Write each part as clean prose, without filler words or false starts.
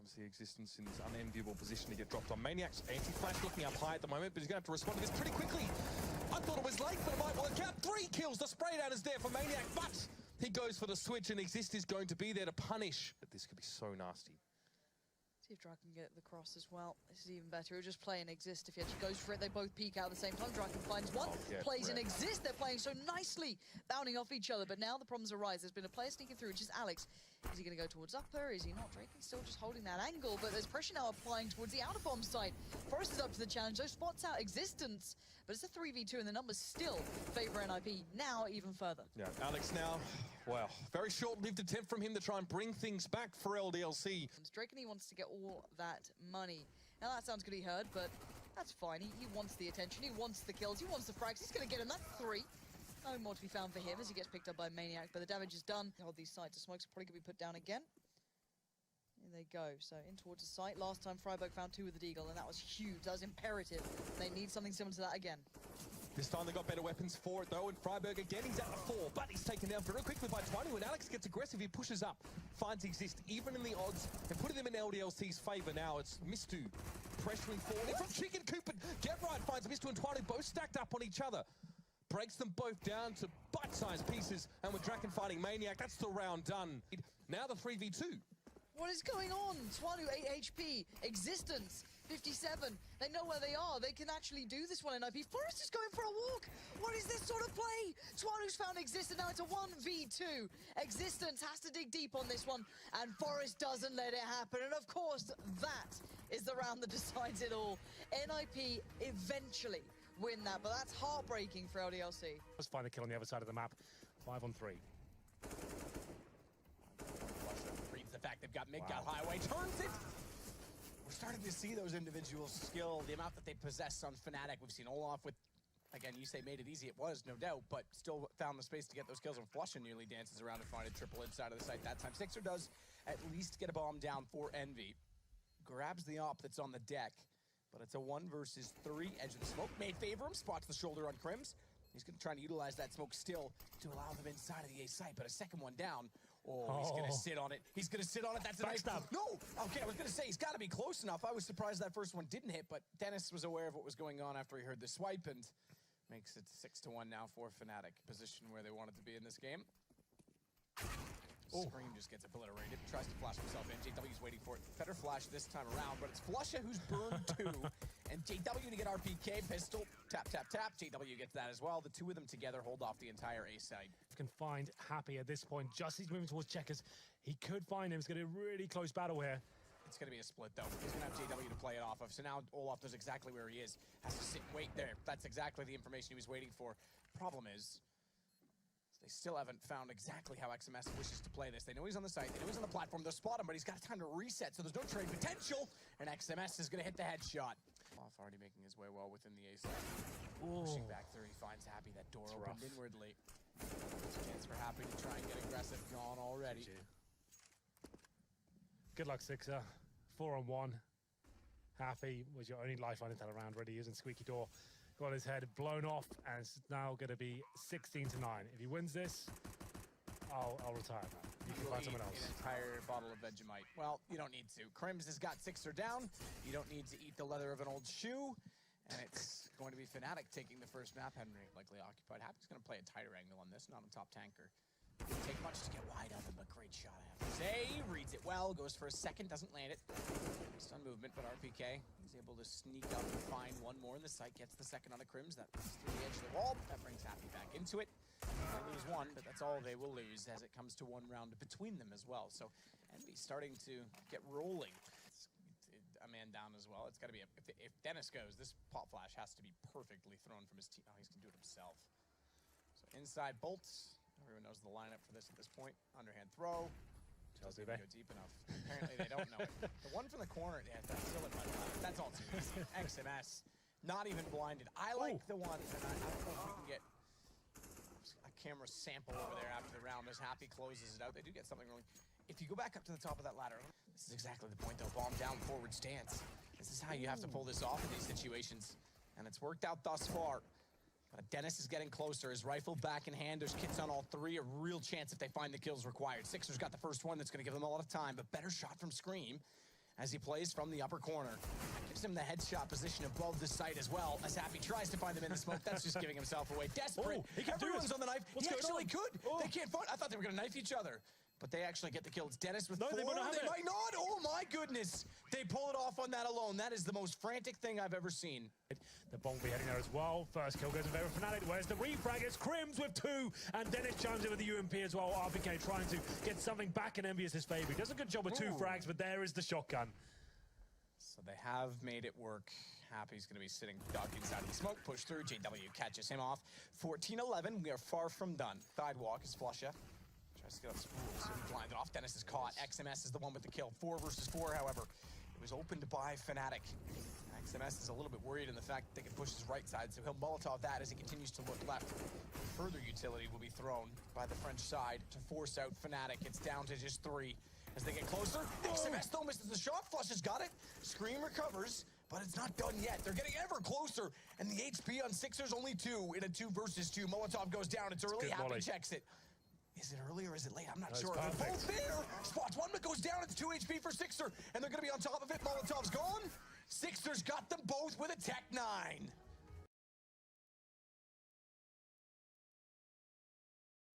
Obviously, Existence in this unenviable position to get dropped on. Maniac's anti-flash looking up high at the moment, but he's going to have to respond to this pretty quickly. I thought it was late, but it might work out. 3 kills. The spray down is there for Maniac, but he goes for the switch, and Exist is going to be there to punish. But this could be so nasty. See if Dra can get the cross as well. This is even better. He'll just play an Exist if he actually goes for it. They both peek out at the same time. Draken finds one, plays an Exist. They're playing so nicely, bounding off each other. But now the problems arise. There's been a player sneaking through, which is Alex. Is he going to go towards upper? Is he not? Draken's still just holding that angle, but there's pressure now applying towards the outer bomb site. Forest is up to the challenge. Those spots out Existence, but it's a 3v2, and the numbers still favor NIP now even further. Yeah, Alex now, wow, very short-lived attempt from him to try and bring things back for LDLC. Draken wants to get all that money. Now that sounds good, he heard, but that's fine. He wants the attention, he wants the kills, he wants the frags. He's going to get him. That's 3. No more to be found for him as he gets picked up by Maniac, but the damage is done. Hold these sites. The smokes are probably going to be put down again. Here they go. So in towards the site. Last time Freiburg found 2 with the Deagle, and that was huge. That was imperative. They need something similar to that again. This time they got better weapons for it though, and Freiburg again, he's at the 4, but he's taken down very quickly by 20. When Alex gets aggressive, he pushes up, finds Exist, even in the odds, and putting them in LDLC's favour now. It's Mistu pressuring forward from Chicken Coop, and Get Right finds Mistu and Twanu both stacked up on each other. Breaks them both down to bite-sized pieces, and with Draken fighting Maniac, that's the round done. Now the 3v2. What is going on? Twanu 8 HP, Existence 57. They know where they are. They can actually do this one in IP. Forest is going for a walk. What is this sort of play? Twanu's found Existence. Now it's a 1v2. Existence has to dig deep on this one, and Forest doesn't let it happen. And of course, that is the round that decides it all. NIP eventually win that, but that's heartbreaking for LDLC. Let's find the kill on the other side of the map. 5 on 3. The fact they've got mid, got highway, turns it. We're starting to see those individual skill, the amount that they possess on Fnatic. We've seen Olaf with, again, you say made it easy, it was, no doubt, but still found the space to get those kills, and Flusha nearly dances around to find a triple inside of the site that time. Sixer does at least get a bomb down for Envy. Grabs the op that's on the deck, but it's a 1 versus 3. Edge of the smoke made favor him, spots the shoulder on Crims. He's going to try and utilize that smoke still to allow them inside of the A site, but a second one down. Oh, he's going to sit on it. He's going to sit on it. That's a nice stop. No! Okay, I was going to say, he's got to be close enough. I was surprised that first one didn't hit, but Dennis was aware of what was going on after he heard the swipe, and makes it 6-1 now for Fnatic. Position where they wanted to be in this game. Scream just gets obliterated, tries to flash himself in. JW's waiting for it. Better flash this time around, but it's Flusha who's burned 2. And JW to get RPK, pistol, tap, tap, tap. JW gets that as well. The 2 of them together hold off the entire A side. Can find Happy at this point. Just he's moving towards Checkers. He could find him. It's going to be a really close battle here. It's going to be a split, though. He's going to have JW to play it off of. So now Olaf knows exactly where he is. Has to sit and wait there. That's exactly the information he was waiting for. Problem is, they still haven't found exactly how XMS wishes to play this. They know he's on the site, they know he's on the platform, they'll spot him, but he's got time to reset, so there's no trade potential, and XMS is going to hit the headshot. Olaf already making his way well within the A side. Pushing back through, he finds Happy, that door opened inwardly. There's a chance for Happy to try and get aggressive, gone already. Good luck, Sixer. 4 on 1. Happy was your only lifeline into that round, really using Squeaky Door. Got his head blown off, and it's now going to be 16-9. If he wins this, I'll retire now. You can find someone else. An entire bottle of Vegemite. Well, you don't need to. Crims has got Sixer down. You don't need to eat the leather of an old shoe. And it's going to be Fnatic taking the first map. Henry likely occupied. Happy's going to play a tighter angle on this, not on top tanker. Didn't take much to get wide of him, but great shot, I have to say. Reads it well, goes for a second, doesn't land it. Stun movement, but RPK, he's able to sneak up and find one more in the site, gets the second on the Crims. That runs through the edge of the wall. That brings Happy back into it. They lose 1, but that's all they will lose as it comes to 1 round between them as well. So Envy starting to get rolling. It's a man down as well. It's got to be, if Dennis goes, this pop flash has to be perfectly thrown from his team. Oh, he's going to do it himself. So inside bolts. Everyone knows the lineup for this at this point. Underhand throw. Doesn't even go deep enough. Apparently they don't know it. The one from the corner, yeah, that's still in my lap. That's all too easy. XMS, not even blinded. I like the ones, and I don't know if we can get a camera sample over there after the round as Happy closes it out. They do get something rolling. If you go back up to the top of that ladder, this is exactly the point though. Bomb down, forward stance. This is how you have to pull this off in these situations. And it's worked out thus far. But Dennis is getting closer. His rifle back in hand. There's kits on all 3. A real chance if they find the kills required. Sixer's got the first one that's going to give them a lot of time, but better shot from Scream. as he plays from the upper corner. Gives him the headshot position above the site as well, as Happy tries to find them in the smoke. That's just giving himself away. Desperate. Oh, he can do Everyone's this. on the knife. What's he going actually on? could. Oh. They can't fight. I thought they were going to knife each other. But they actually get the kill. It's Dennis with No, 4. they might not have it. might not. Oh my goodness. They pull it off on that alone. That is the most frantic thing I've ever seen. The bomb will be heading there as well. First kill goes in favor of Fnatic. Where's the refrag? It's Crims with 2. And Dennis chimes in with the UMP as well. RPK trying to get something back in Envious's favor. He does a good job with 2 frags, but there is the shotgun. So they have made it work. Happy's going to be sitting ducked inside of the smoke. Push through. JW catches him off. 14-11. We are far from done. Sidewalk is Flusha. Tries to get off spool, so he blinded off. Dennis is caught. XMS is the one with the kill. 4 versus 4, however. It was opened by Fnatic. XMS is a little bit worried in the fact that they can push his right side, so he'll Molotov that as he continues to look left. Further utility will be thrown by the French side to force out Fnatic. It's down to just 3. As they get closer, XMS though misses the shot. Flush has got it. Scream recovers, but it's not done yet. They're getting ever closer, and the HP on Sixers only 2 in a 2 versus 2. Molotov goes down. It's early. Happy checks it. Is it early or is it late? I'm not sure. They're both there. Spots one, but goes down. It's 2 HP for Sixer, and they're going to be on top of it. Molotov's gone. Sixers got them both with a Tech 9.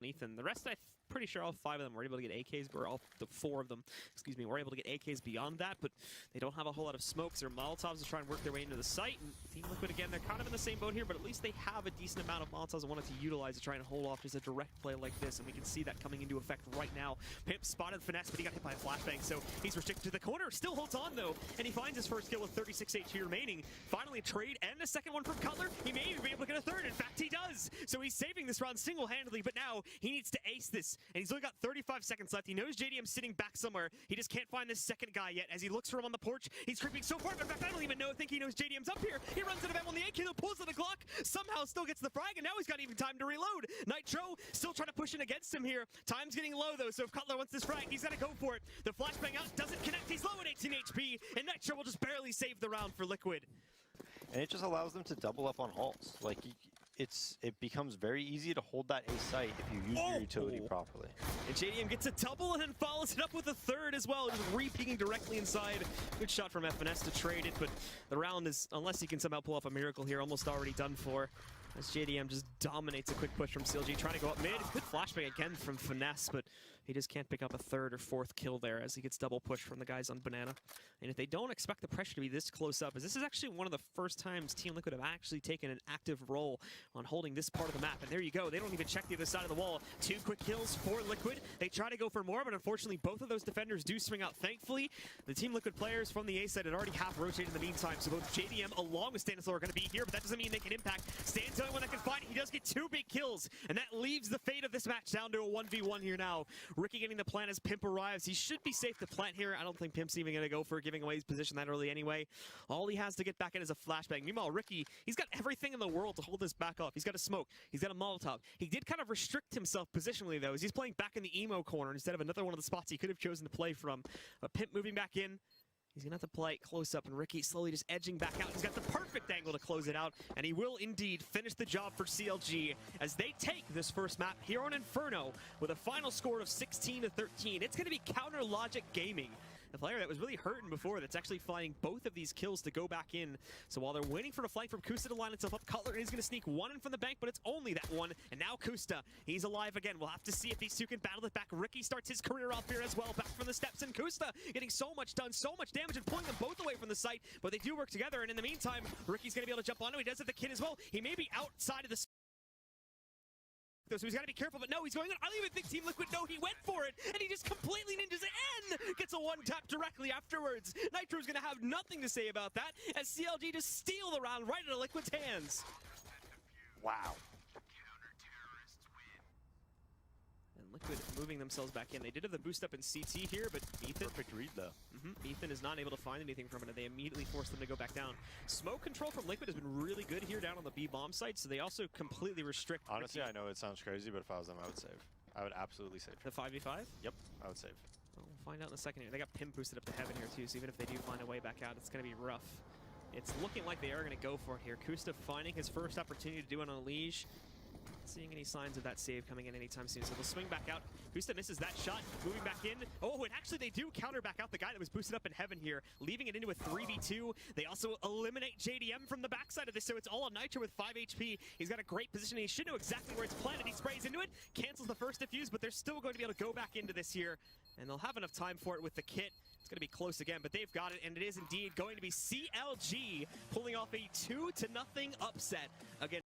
Ethan. The rest, I'm pretty sure all 5 of them were able to get AKs, but all the 4 of them, excuse me, were able to get AKs beyond that, but they don't have a whole lot of smokes or Molotovs to try and work their way into the site. And Team Liquid, again, they're kind of in the same boat here, but at least they have a decent amount of Molotovs and wanted to utilize to try and hold off just a direct play like this, and we can see that coming into effect right now. Pimp spotted Finesse, but he got hit by a flashbang, so he's restricted to the corner. Still holds on, though, and he finds his first kill with 36 HP remaining. Finally, a trade and a second one from Cutler. He may even be able to get a third. In fact, he does. So he's saving this round single-handedly, but now he needs to ace this, and he's only got 35 seconds left. He knows JDM's sitting back somewhere. He just can't find this second guy yet. As he looks for him on the porch, he's creeping so far. In fact, I don't even think he knows JDM's up here. He runs out of ammo on the AK, though, pulls out the Glock, somehow still gets the frag, and now he's got even time to reload. Nitro still trying to push in against him here. Time's getting low, though, so if Cutler wants this frag, he's got to go for it. The flashbang out doesn't connect. He's low at 18 HP, and Nitro will just barely save the round for Liquid. And it just allows them to double up on halts. Like, it becomes very easy to hold that A site if you use your utility properly. And JDM gets a double and then follows it up with a third as well, just re-peeking directly inside. Good shot from FNS to trade it, but the round is, unless he can somehow pull off a miracle here, almost already done for. As JDM just dominates a quick push from CLG, trying to go up mid. Good flashbang again from Finesse, but he just can't pick up a 3rd or 4th kill there as he gets double pushed from the guys on Banana. And if they don't expect the pressure to be this close up, as this is actually one of the first times Team Liquid have actually taken an active role on holding this part of the map. And there you go. They don't even check the other side of the wall. 2 quick kills for Liquid. They try to go for more, but unfortunately both of those defenders do swing out. Thankfully, the Team Liquid players from the A side had already half rotated in the meantime, so both JDM along with Stanislaw are going to be here, but that doesn't mean they can impact. Stan's the only one that can find it. He does get 2 big kills, and that leaves the fate of this match down to a 1v1 here now. Ricky getting the plant as Pimp arrives. He should be safe to plant here. I don't think Pimp's even going to go for giving away his position that early anyway. All he has to get back in is a flashbang. Meanwhile, Ricky, he's got everything in the world to hold this back off. He's got a smoke. He's got a Molotov. He did kind of restrict himself positionally, though, as he's playing back in the emo corner instead of another one of the spots he could have chosen to play from. But Pimp moving back in. He's going to have to play it close up, and Ricky slowly just edging back out. He's got the perfect angle to close it out, and he will indeed finish the job for CLG as they take this first map here on Inferno with a final score of 16-13. It's going to be Counter Logic Gaming, the player that was really hurting before, that's actually finding both of these kills to go back in. So while they're waiting for the flank from Kusta to line itself up, Cutler is going to sneak one in from the bank, but it's only that one. And now Kusta, he's alive again. We'll have to see if these two can battle it back. Ricky starts his career off here as well, back from the steps, and Kusta getting so much done, so much damage, and pulling them both away from the site, but they do work together. And in the meantime, Ricky's going to be able to jump onto him. He does have the kid as well. He may be outside of the so he's got to be careful, but no, he's going on. I don't even think Team Liquid know he went for it, and he just completely ninjas it and gets a one-tap directly afterwards. Nitro's going to have nothing to say about that, as CLG just steal the round right into Liquid's hands. Wow. And Liquid moving themselves back in. They did have the boost up in CT here, but Ethan... Perfect read, though. Ethan is not able to find anything from it, and they immediately force them to go back down. Smoke control from Liquid has been really good here down on the B bomb site, so they also completely restrict... Honestly, Ricky. I know it sounds crazy, but if I was them, I would save. I would absolutely save. The 5v5? Yep, I would save. Well, we'll find out in a second here. They got Pim boosted up to heaven here, too, so even if they do find a way back out, it's going to be rough. It's looking like they are going to go for it here. Kusta finding his first opportunity to do it on a Liege. seeing any signs of that save coming in anytime soon. So they'll swing back out. Husta misses that shot, moving back in. Oh, and actually they do counter back out the guy that was boosted up in heaven here, leaving it into a 3v2. They also eliminate JDM from the backside of this, so it's all on Nitro with 5 HP. He's got a great position. He should know exactly where it's planted. He sprays into it, cancels the first defuse, but they're still going to be able to go back into this here, and they'll have enough time for it with the kit. It's going to be close again, but they've got it, and it is indeed going to be CLG pulling off a 2-0 upset against